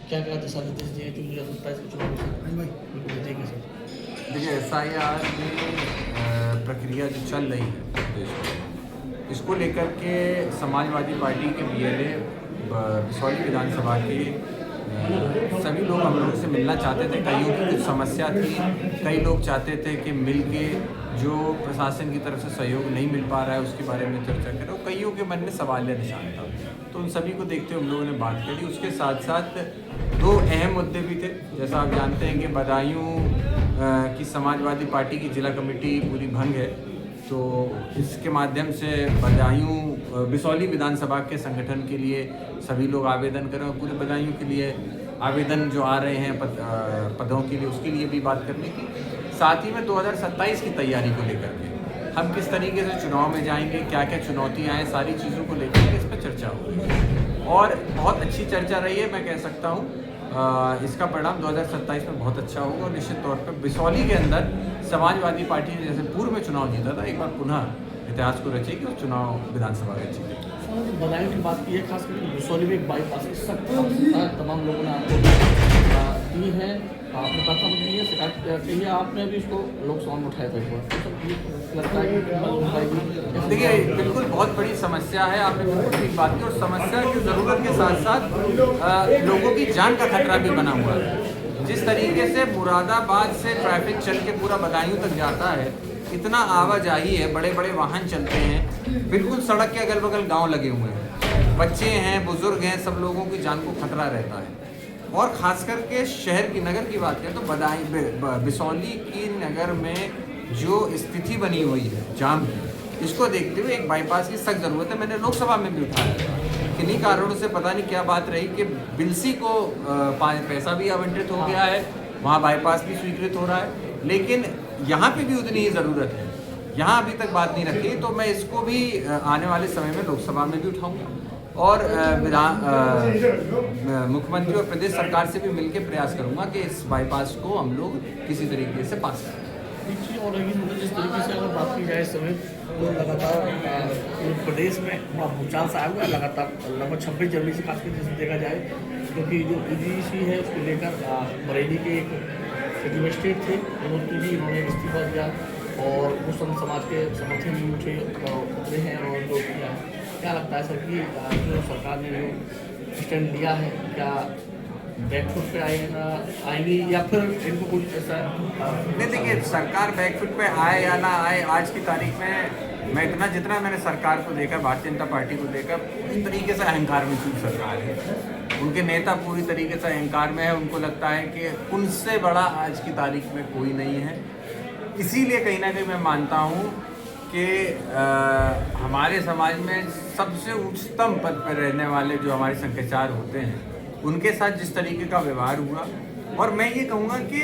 क्या क्या दिशा निर्देश दिए जो 2027 के चुनाव में देंगे सर? देखिए, एसआईआर में प्रक्रिया जो चल रही है देश में, इसको लेकर के समाजवादी पार्टी के बीएलए बिसौली विधानसभा के सभी लोग हम लोगों से मिलना चाहते थे। कईयों की कुछ समस्या थी, कई लोग चाहते थे कि मिल के जो प्रशासन की तरफ से सहयोग नहीं मिल पा रहा है उसके बारे में चर्चा करें, और कईयों के मन में सवाल या निशान था। तो उन सभी को देखते हुए हम लोगों ने बात करी। उसके साथ साथ दो अहम मुद्दे भी थे। जैसा आप जानते हैं कि बदायूं की समाजवादी पार्टी की जिला कमेटी पूरी भंग है, तो इसके माध्यम से बदायूं बिसौली विधानसभा के संगठन के लिए सभी लोग आवेदन करें, और पूरे बदायूं के लिए आवेदन जो आ रहे हैं पदों के लिए, उसके लिए भी बात करनी थी। साथ ही में 2027 की तैयारी को लेकर के हम किस तरीके से चुनाव में जाएंगे, क्या क्या चुनौतियां हैं, सारी चीज़ों को लेकर के इस पर चर्चा हो रही है और बहुत अच्छी चर्चा रही है। मैं कह सकता हूँ इसका परिणाम 2027 में बहुत अच्छा होगा, और निश्चित तौर पर बिसौली के अंदर समाजवादी पार्टी ने जैसे पूर्व में चुनाव जीता था, एक बार पुनः इतिहास को रचेगी और चुनाव विधानसभा का जीतेगी। बदायूं की बात की है, खास करके बिसौली में एक बाईपास की सख्त तमाम लोगों ने आपको दी है, आपने प्रार्थना दी है, शिकायत की है, आपने अभी इसको लोकसभा में उठाया था एक बार, लगता है कि देखिए, बिल्कुल बहुत बड़ी समस्या है, आपने बिल्कुल ठीक बात की, और समस्या की ज़रूरत के साथ साथ लोगों की जान का खतरा भी बना हुआ है। जिस तरीके से मुरादाबाद से ट्रैफिक चल के पूरा बदायूं तक जाता है, इतना आवाजाही है, बड़े बड़े वाहन चलते हैं, बिल्कुल सड़क के अगल बगल गांव लगे हुए हैं, बच्चे हैं, बुजुर्ग हैं, सब लोगों की जान को खतरा रहता है। और ख़ास करके शहर की, नगर की बात करें तो बिसौली की नगर में जो स्थिति बनी हुई है जाम की, इसको देखते हुए एक बाईपास की सख्त ज़रूरत है। मैंने लोकसभा में भी उठाया, किन्हीं कारणों से पता नहीं क्या बात रही कि बिलसी को पैसा भी आवंटित हो गया है, वहाँ बाईपास भी स्वीकृत हो रहा है, लेकिन यहाँ पे भी उतनी ही ज़रूरत है। यहाँ अभी तक बात नहीं रखी, तो मैं इसको भी आने वाले समय में लोकसभा में भी उठाऊंगा, और मुख्यमंत्री और प्रदेश सरकार से भी मिलकर प्रयास करूंगा कि इस बाईपास को हम लोग किसी तरीके से पास करें। एक चीज़ और लगी मुझे, जिस तरीके से अगर बात की जाए इस समय, तो लगातार पूरे प्रदेश में बड़ा भूचाल सा आया हुआ है, लगातार लगभग 26 जनवरी से खासकर जैसे देखा जाए, क्योंकि जो पीजीसी है उसको लेकर बरेली के एक मजिस्ट्रेट थे, उन्होंने इस्तीफा दिया और मुस्लिम समाज के समर्थन में उठे हैं और जो किया है। क्या लगता है सर कि जो सरकार ने जो स्टैंड लिया है, क्या बैकफुट पे आएंगी या फिर इनको कुछ ऐसा नहीं? देखिए, सरकार बैकफुट पे आए या ना आए, आज की तारीख में मैं जितना मैंने सरकार को देखा, भारतीय जनता पार्टी को देखा, पूरी तरीके से अहंकार में चूक सरकार है। उनके नेता पूरी तरीके से अहंकार में है, उनको लगता है कि उनसे बड़ा आज की तारीख में कोई नहीं है। इसीलिए कहीं ना कहीं मैं मानता हूँ कि हमारे समाज में सबसे उच्चतम पद पर रहने वाले जो हमारे संघचार होते हैं, उनके साथ जिस तरीके का व्यवहार हुआ, और मैं ये कहूँगा कि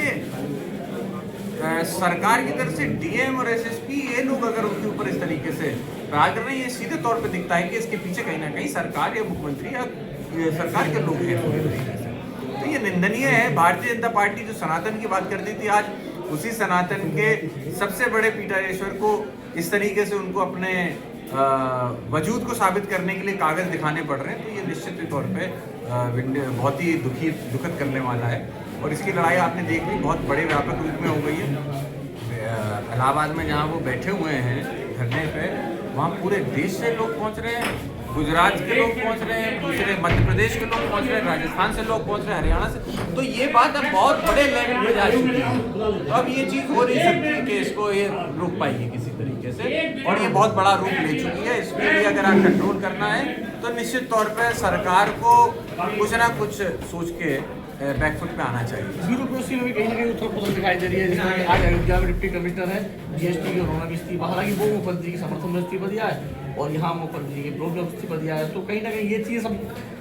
सरकार की तरफ से डीएम और एसएसपी ये लोग अगर उनके ऊपर इस तरीके से प्रहार कर रहे हैं, ये सीधे तौर पे दिखता है कि इसके पीछे कहीं ना कहीं सरकार या मुख्यमंत्री या सरकार के लोग हैं। तो ये निंदनीय है। भारतीय जनता पार्टी जो सनातन की बात करती थी, आज उसी सनातन के सबसे बड़े पीठाधीश्वर को इस तरीके से उनको अपने वजूद को साबित करने के लिए कागज दिखाने पड़ रहे हैं, तो ये निश्चित तौर पे बहुत ही दुखद करने वाला है। और इसकी लड़ाई आपने देख ली, बहुत बड़े व्यापक रूप में हो गई है। इलाहाबाद में जहाँ वो बैठे हुए हैं धरने पे, वहाँ पूरे देश से लोग पहुँच रहे हैं, गुजरात के लोग पहुँच रहे हैं, दूसरे मध्य प्रदेश के लोग पहुँच रहे हैं, राजस्थान से लोग पहुँच रहे हैं, हरियाणा से। तो ये बात अब बहुत बड़े लेवल पे जा चुकी है। तो अब ये चीज़ हो नहीं सकती कि इसको ये रोक पाएगी किसी तरीके से, और ये बहुत बड़ा रूप ले चुकी है। इसके लिए अगर आप कंट्रोल करना है तो निश्चित तौर पर सरकार को कुछ ना कुछ सोच के बैकफुट पे आना चाहिए। ब्यूरोक्रेसी में भी कहीं ना कहीं उथल पुथल दिखाई दे रही है, जिसमें आज अयोध्या में डिप्टी कमिश्नर है जीएसटी के, उन्होंने भी इस्तीफा, हालांकि वो मुख्यमंत्री के समर्थन में इस्तीफा दिया है और यहाँ मुख्यमंत्री के विरोध में इस्तीफा दिया है। तो कहीं ना कहीं ये चीज़ सब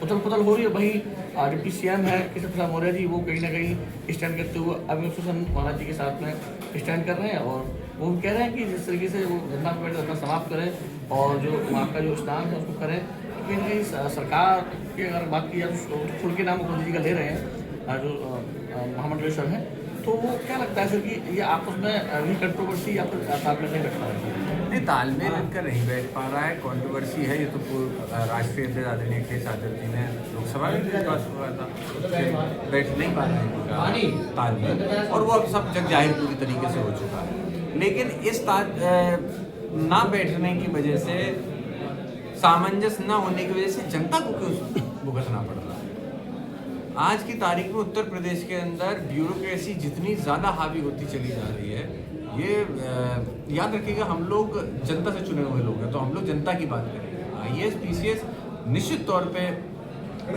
उथल पुथल हो रही है। वहीं डिप्टी सीएम है केशव प्रसाद मौर्य जी, वो कहीं ना कहीं स्टैंड करते हुए अभिनव सुसन महाराज जी के साथ में स्टैंड कर रहे हैं, और वो कह रहे हैं कि जिस तरीके से वो धरना पे बैठे धरना समाप्त करें और जो वहाँ का जो स्नान है उसको करें। कहीं ना कहीं सरकार की अगर बात की जाए तो खुल के नाम मुख्यमंत्री जी का ले रहे हैं जो महामंडलेश्वर है, तो वो क्या लगता है सर कि ये आपस में अभी कंट्रोवर्सी या फिर तालमेल नहीं बैठ पा रही है? नहीं, तालमेल इनका नहीं बैठ पा रहा है, कंट्रोवर्सी है। ये तो राष्ट्रीय अध्यक्ष आदरणीय अखिलेश यादव जी ने लोकसभा में भी बात हुआ था, बैठ नहीं पा रहा है इनका तालमेल, और वो अब सब जग जाहिर पूरी तरीके से हो चुका है। लेकिन इस ना बैठने की वजह से, सामंजस्य न होने की वजह से जनता को क्यों भुगतना पड़ रहा है? आज की तारीख में उत्तर प्रदेश के अंदर ब्यूरोक्रेसी जितनी ज़्यादा हावी होती चली जा रही है, ये याद रखिएगा, हम लोग जनता से चुने हुए लोग हैं, तो हम लोग जनता की बात करेंगे। IAS PCS निश्चित तौर पे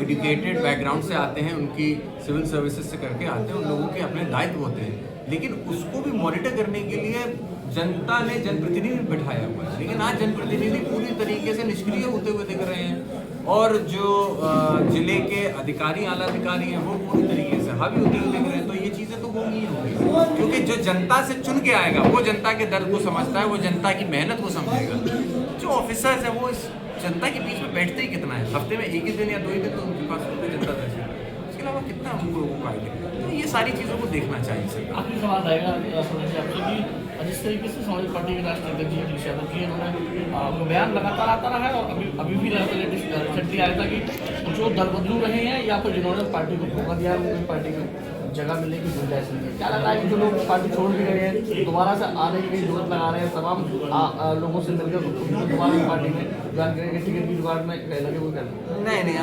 एजुकेटेड बैकग्राउंड से आते हैं, उनकी सिविल सर्विसेज से करके आते हैं, उन लोगों के अपने दायित्व होते हैं, लेकिन उसको भी मॉनिटर करने के लिए जनता ने जनप्रतिनिधि बिठाया हुआ है। लेकिन आज जनप्रतिनिधि पूरी तरीके से निष्क्रिय होते हुए दिख रहे हैं, और जो जिले के अधिकारी, आला अधिकारी हैं, वो पूरी तरीके से हावी होते हुए दिख रहे हैं। तो ये चीज़ें तो होंगी ही होंगी, क्योंकि जो जनता से चुन के आएगा वो जनता के दर्द को समझता है, वो जनता की मेहनत को समझेगा। जो ऑफिसर्स हैं वो इस जनता के बीच में बैठते ही कितना है, हफ्ते में एक ही दिन या 2 ही दिन तो उनके पास होता है जनता दर्शन, इसके अलावा कितना हम लोगों को आएगा। तो ये सारी चीज़ों को देखना चाहिए सर। आखिरी सवाल रहेगा आपसे कि जिस तरीके से समाजवादी पार्टी के राष्ट्रीय अध्यक्ष अखिलेश यादव जी, इन्होंने बयान लगातार आता रहा है, और अभी भी रिसेंटली आया था कि जो दल बदलू रहे हैं या फिर जिन्होंने पार्टी को धोखा दिया है उनको पार्टी में जगह मिलने की गुंजाइश नहीं है। क्या लग रहा है कि जो लोग पार्टी छोड़ भी गए हैं, दोबारा से आने की जरूरत लगा रहे हैं, तमाम लोगों से मिलकर दोबारा पार्टी में ज्वाइन करेंगे, टिकट की जुगाड़ में लगे हुए कर? नहीं,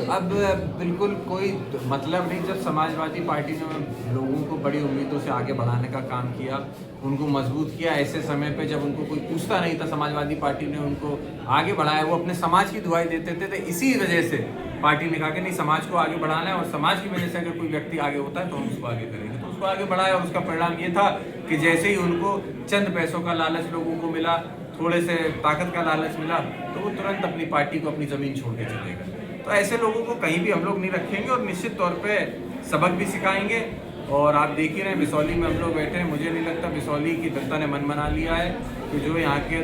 अब बिल्कुल कोई मतलब नहीं। जब समाजवादी पार्टी ने लोगों को बड़ी उम्मीदों से आगे बढ़ाने का काम किया, उनको मजबूत किया, ऐसे समय पे जब उनको कोई पूछता नहीं था, समाजवादी पार्टी ने उनको आगे बढ़ाया। वो अपने समाज की दुआई देते थे, तो इसी वजह से पार्टी ने कहा कि नहीं, समाज को आगे बढ़ाना है, और समाज की वजह से अगर कोई व्यक्ति आगे होता है तो हम उसको आगे करेंगे। तो उसको आगे बढ़ाया, और उसका परिणाम ये था कि जैसे ही उनको चंद पैसों का लालच लोगों को मिला, थोड़े से ताकत का लालच मिला, तो वो तुरंत अपनी पार्टी को, अपनी ज़मीन छोड़ के चले गए। तो ऐसे लोगों को कहीं भी हम लोग नहीं रखेंगे, और निश्चित तौर पे सबक भी सिखाएंगे। और आप देख ही रहे हैं, बिसौली में हम लोग बैठे हैं, मुझे नहीं लगता बिसौली की जनता ने मन बना लिया है कि जो यहाँ के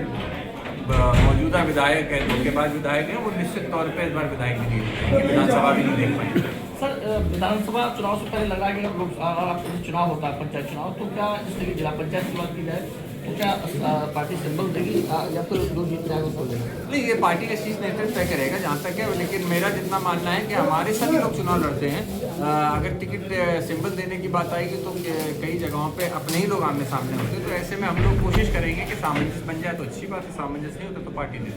मौजूदा विधायक है, धोखेबाज विधायक हैं, वो निश्चित तौर पे इस बार विधायक भी नहीं देखेंगे, विधानसभा भी नहीं देख पाएंगे। सर, विधानसभा चुनाव से पहले लग रहा है कि अगर आपका चुनाव होता है, पंचायत चुनाव, तो क्या जैसे कि जिला पंचायत की बात की जाए तो क्या पार्टी सिंबल देगी या फिर जो जीत जाएगा उसको देगा? नहीं, ये पार्टी का शीर्ष नेतृत्व तय करेगा जहाँ तक है। लेकिन मेरा जितना मानना है कि हमारे सभी लोग चुनाव लड़ते हैं, अगर टिकट सिंबल देने की बात आएगी तो कई जगहों पे अपने ही लोग आमने सामने होते हैं। तो ऐसे में हम लोग कोशिश करेंगे कि सामंजस्य बन जाए तो अच्छी बात है, सामंजस्य नहीं होता तो पार्टी दे।